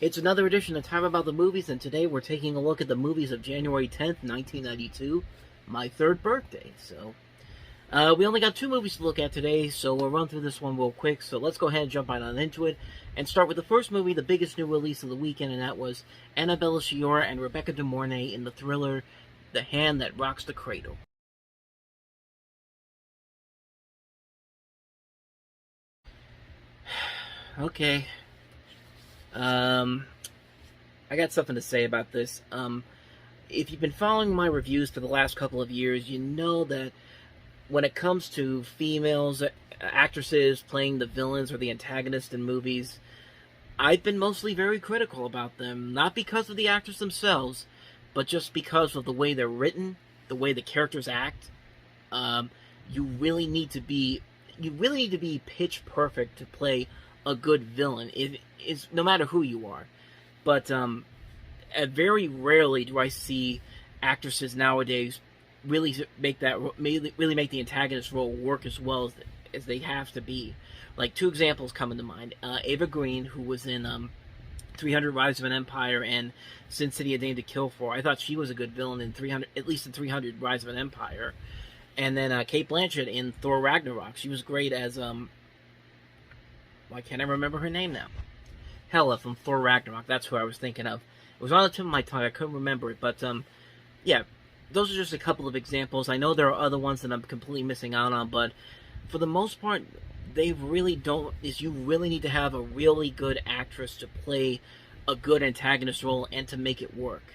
It's another edition of Time About the Movies, and today we're taking a look at the movies of January 10th, 1992, my third birthday. We only got two movies to look at today, so we'll run through this one real quick. So let's go ahead and jump right on into it, and start with the first movie, the biggest new release of the weekend, and that was Annabella Sciorra and Rebecca De Mornay in the thriller The Hand That Rocks the Cradle. Okay. I got something to say about this. If you've been following my reviews for the last couple of years, you know that when it comes to females, actresses playing the villains or the antagonists in movies, I've been mostly very critical about them. Not because of the actors themselves, but just because of the way they're written, the way the characters act. You really need to be pitch perfect to play a good villain. It is no matter who you are. But very rarely do I see actresses nowadays really make the antagonist role work as well as they have to be. Like, two examples come into mind. Ava Green, who was in 300 Rise of an Empire and Sin City: A Dame to Kill For. I thought she was a good villain in 300, at least in 300 Rise of an Empire. And then Cate Blanchett in Thor Ragnarok. She was great as why can't I remember her name now? Hela from Thor Ragnarok. That's who I was thinking of. It was on the tip of my tongue. I couldn't remember it, but yeah, those are just a couple of examples. I know there are other ones that I'm completely missing out on, but for the most part, they really don't. You really need to have a really good actress to play a good antagonist role and to make it work.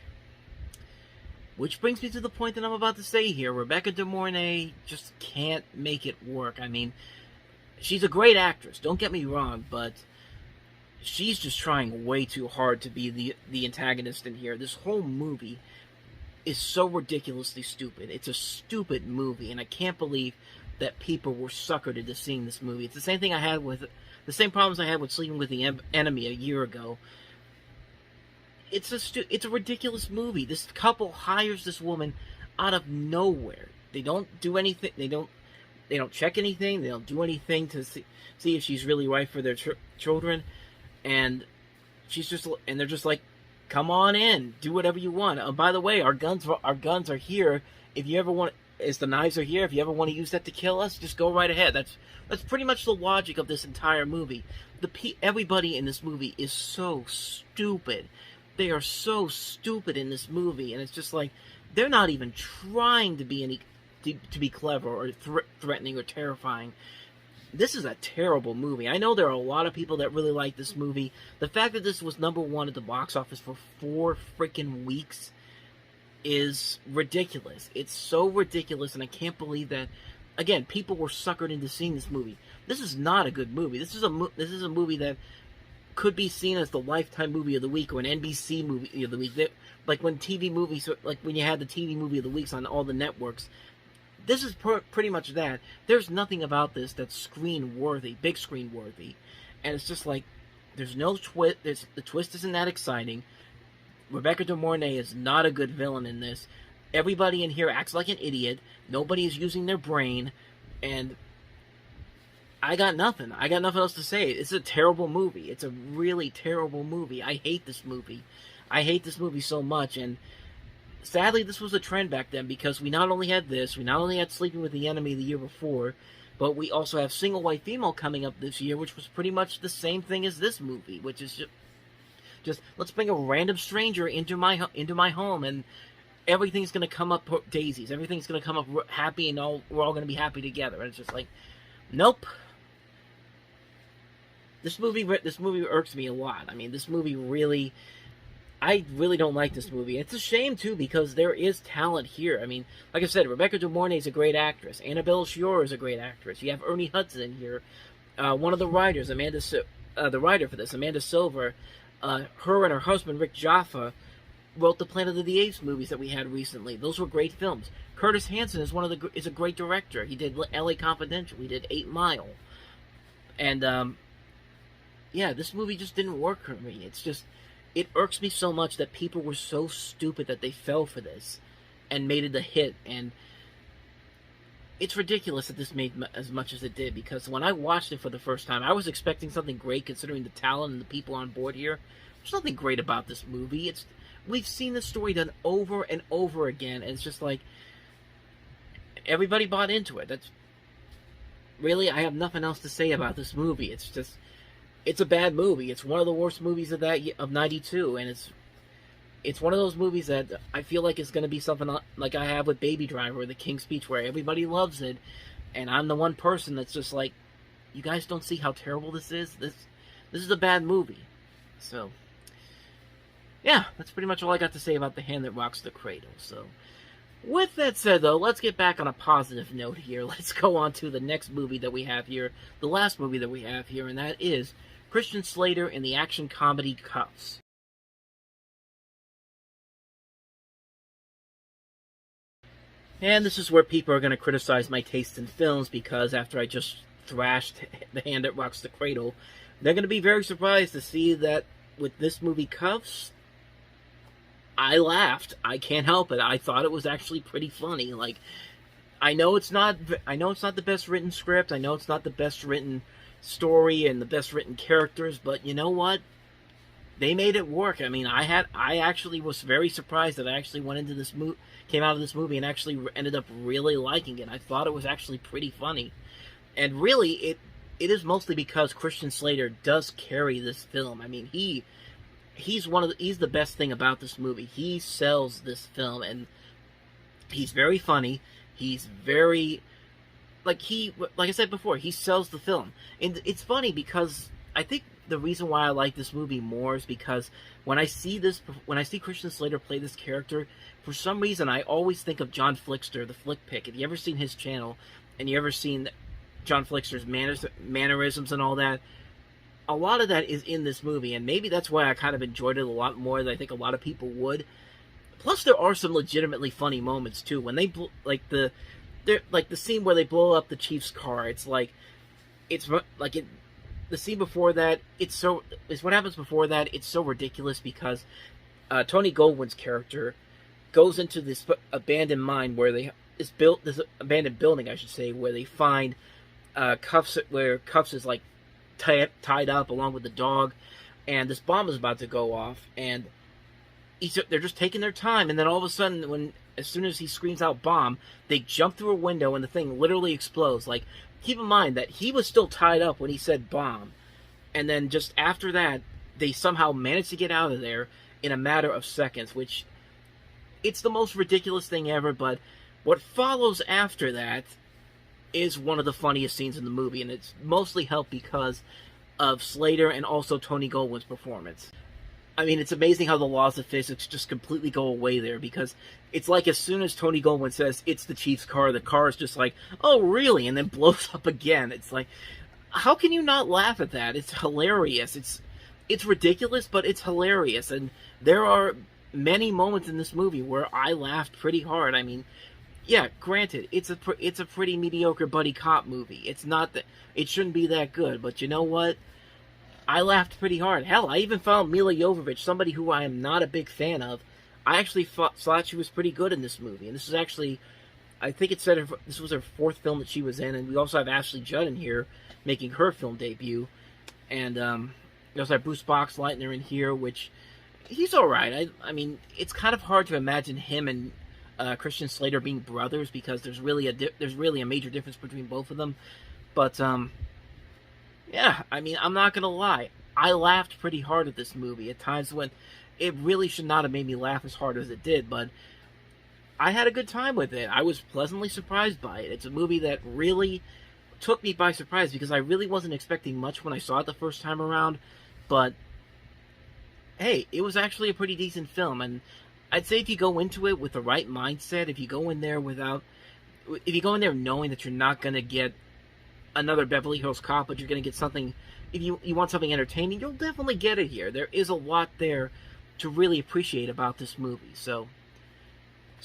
Which brings me to the point that I'm about to say here. Rebecca De Mornay just can't make it work. I mean, she's a great actress, don't get me wrong, but she's just trying way too hard to be the antagonist in here. This whole movie is so ridiculously stupid. It's a stupid movie, and I can't believe that people were suckered into seeing this movie. It's the same thing I had with the same problems I had with Sleeping with the Enemy a year ago. It's a ridiculous movie. This couple hires this woman out of nowhere. They don't do anything. They don't check anything. They don't do anything to see if she's really right for their children. And they're just like, come on in, do whatever you want. By the way, our guns are here. If you ever want, the knives are here. If you ever want to use that to kill us, just go right ahead. That's pretty much the logic of this entire movie. Everybody in this movie is so stupid. They are so stupid in this movie, and it's just like they're not even trying to be clever or threatening or terrifying. This is a terrible movie. I know there are a lot of people that really like this movie. The fact that this was #1 at the box office for 4 freaking weeks is ridiculous. It's so ridiculous, and I can't believe that, again, people were suckered into seeing this movie. This is not a good movie. This is a movie that could be seen as the Lifetime movie of the week or an NBC movie of the week. Like when you had the TV movie of the weeks on all the networks. This is pretty much that. There's nothing about this that's screen-worthy, big screen-worthy. And it's just like, there's no twist. The twist isn't that exciting. Rebecca De Mornay is not a good villain in this. Everybody in here acts like an idiot. Nobody is using their brain. And I got nothing. I got nothing else to say. It's a terrible movie. It's a really terrible movie. I hate this movie. I hate this movie so much, and sadly, this was a trend back then, because we not only had this, we not only had Sleeping with the Enemy the year before, but we also have Single White Female coming up this year, which was pretty much the same thing as this movie, which is just let's bring a random stranger into my home, and everything's going to come up daisies. Everything's going to come up happy, and we're all going to be happy together. And it's just like, nope. This movie irks me a lot. I mean, I really don't like this movie. It's a shame, too, because there is talent here. I mean, like I said, Rebecca De Mornay is a great actress. Annabella Sciorra is a great actress. You have Ernie Hudson here. One of the writers, the writer for this, Amanda Silver, her and her husband, Rick Jaffa, wrote the Planet of the Apes movies that we had recently. Those were great films. Curtis Hanson is a great director. He did L.A. Confidential. He did 8 Mile. And, yeah, this movie just didn't work for me. It irks me so much that people were so stupid that they fell for this and made it a hit. And it's ridiculous that this made as much as it did, because when I watched it for the first time, I was expecting something great considering the talent and the people on board here. there's nothing great about this movie. We've seen this story done over and over again, and it's just like everybody bought into it. That's really, I have nothing else to say about this movie. It's a bad movie. It's one of the worst movies of '92, and it's one of those movies that I feel like it's going to be something like I have with Baby Driver or The King's Speech, where everybody loves it, and I'm the one person that's just like, you guys don't see how terrible this is? This is a bad movie. So, yeah, that's pretty much all I got to say about The Hand That Rocks the Cradle. So, with that said, though, let's get back on a positive note here. Let's go on to the next movie that we have here, the last movie that we have here, and that is Christian Slater in the action comedy Cuffs. And this is where people are going to criticize my taste in films, because after I just thrashed The Hand That Rocks the Cradle, they're going to be very surprised to see that with this movie Cuffs, I laughed. I can't help it. I thought it was actually pretty funny. Like, I know it's not the best written script. I know it's not the best written story and the best written characters, but you know what? They made it work. I mean, I actually was very surprised that I actually came out of this movie and actually ended up really liking it. I thought it was actually pretty funny. And really, it is mostly because Christian Slater does carry this film. I mean, he's the best thing about this movie. He sells this film, and he's very funny. He's very, like I said before, he sells the film. And it's funny because I think the reason why I like this movie more is because when I see Christian Slater play this character, for some reason I always think of John Flickster, the Flick Pick. If you ever seen his channel, and you ever seen John Flickster's mannerisms and all that, a lot of that is in this movie, and maybe that's why I kind of enjoyed it a lot more than I think a lot of people would. Plus, there are some legitimately funny moments too. When they the scene where they blow up the Chief's car. The scene before that, it's what happens before that. It's so ridiculous because Tony Goldwyn's character goes into this abandoned mine this abandoned building, I should say, where they find Cuffs, where Cuffs is like tied up along with the dog, and this bomb is about to go off, and they're just taking their time, and then all of a sudden, as soon as he screams out bomb, they jump through a window and the thing literally explodes. Like, keep in mind that he was still tied up when he said bomb, and then just after that, they somehow managed to get out of there in a matter of seconds, which, it's the most ridiculous thing ever. But what follows after that is one of the funniest scenes in the movie, and it's mostly helped because of Slater and also Tony Goldwyn's performance. I mean, it's amazing how the laws of physics just completely go away there, because it's like as soon as Tony Goldwyn says it's the Chief's car, the car is just like, oh really, and then blows up again. It's like, how can you not laugh at that? It's hilarious. It's ridiculous, but it's hilarious, and there are many moments in this movie where I laughed pretty hard. I mean, yeah, granted, it's a pretty mediocre buddy cop movie. It shouldn't be that good, but you know what? I laughed pretty hard. Hell, I even found Mila Jovovich, somebody who I am not a big fan of. I actually thought she was pretty good in this movie, and this is actually, I think it said this was her fourth film that she was in, and we also have Ashley Judd in here making her film debut, and we also have Bruce Boxleitner in here, which he's all right. I mean, it's kind of hard to imagine him and Christian Slater being brothers, because there's really a major difference between both of them. But yeah, I mean, I'm not gonna lie, I laughed pretty hard at this movie at times when it really should not have made me laugh as hard as it did, but I had a good time with it. I was pleasantly surprised by it. It's a movie that really took me by surprise, because I really wasn't expecting much when I saw it the first time around, but hey, it was actually a pretty decent film. And I'd say if you go into it with the right mindset, if you go in there knowing that you're not going to get another Beverly Hills Cop, but you're going to get something, if you want something entertaining, you'll definitely get it here. There is a lot there to really appreciate about this movie. So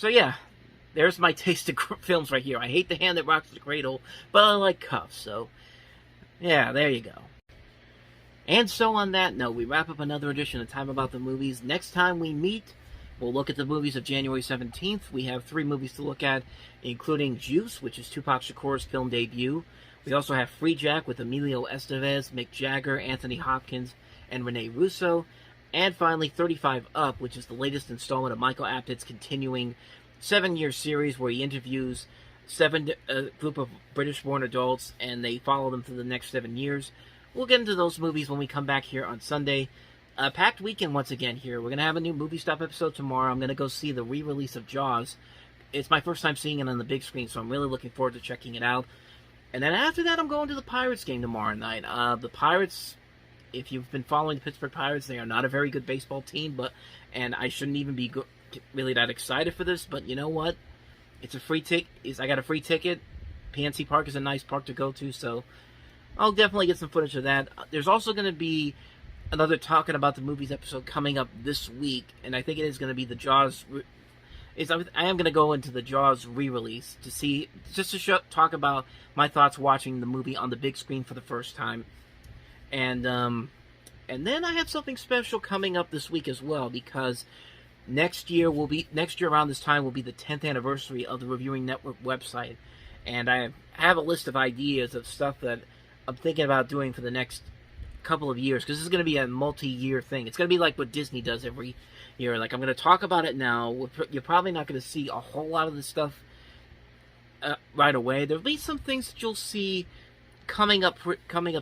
yeah, there's my taste of films right here. I hate The Hand That Rocks the Cradle, but I like Cuffs. So yeah, there you go. And so on that note, we wrap up another edition of Time About the Movies. Next time we meet, we'll look at the movies of January 17th. We have 3 movies to look at, including Juice, which is Tupac Shakur's film debut. We also have Free Jack with Emilio Estevez, Mick Jagger, Anthony Hopkins, and Rene Russo. And finally, 35 Up, which is the latest installment of Michael Apted's continuing 7-year series where he interviews a group of British-born adults, and they follow them through the next 7 years. We'll get into those movies when we come back here on Sunday. Packed weekend once again here. We're going to have a new Movie Stop episode tomorrow. I'm going to go see the re-release of Jaws. It's my first time seeing it on the big screen, so I'm really looking forward to checking it out. And then after that, I'm going to the Pirates game tomorrow night. The Pirates, if you've been following the Pittsburgh Pirates, they are not a very good baseball team, and I shouldn't even be really that excited for this, but you know what? It's a free ticket. I got a free ticket. PNC Park is a nice park to go to, so I'll definitely get some footage of that. There's also going to be another Talking About the Movies episode coming up this week, and I think it is going to be the Jaws. I am going to go into the Jaws re-release to talk about my thoughts watching the movie on the big screen for the first time, and then I have something special coming up this week as well, because next year around this time will be the 10th anniversary of the Reviewing Network website, and I have a list of ideas of stuff that I'm thinking about doing for the next couple of years, because this is going to be a multi-year thing. It's going to be like what Disney does every year. Like, I'm going to talk about it now. You're probably not going to see a whole lot of this stuff right away. There'll be some things that you'll see coming up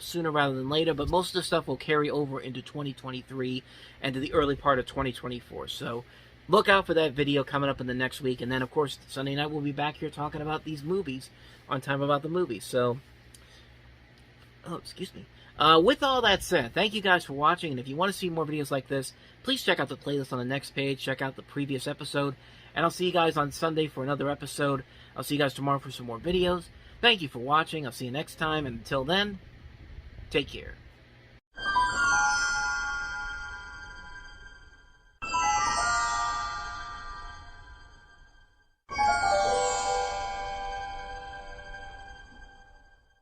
sooner rather than later, but most of the stuff will carry over into 2023 and to the early part of 2024. So look out for that video coming up in the next week, and then of course Sunday night we'll be back here talking about these movies on Time About the Movies. So, excuse me. With all that said, thank you guys for watching, and if you want to see more videos like this, please check out the playlist on the next page, check out the previous episode, and I'll see you guys on Sunday for another episode. I'll see you guys tomorrow for some more videos. Thank you for watching. I'll see you next time, and until then, take care.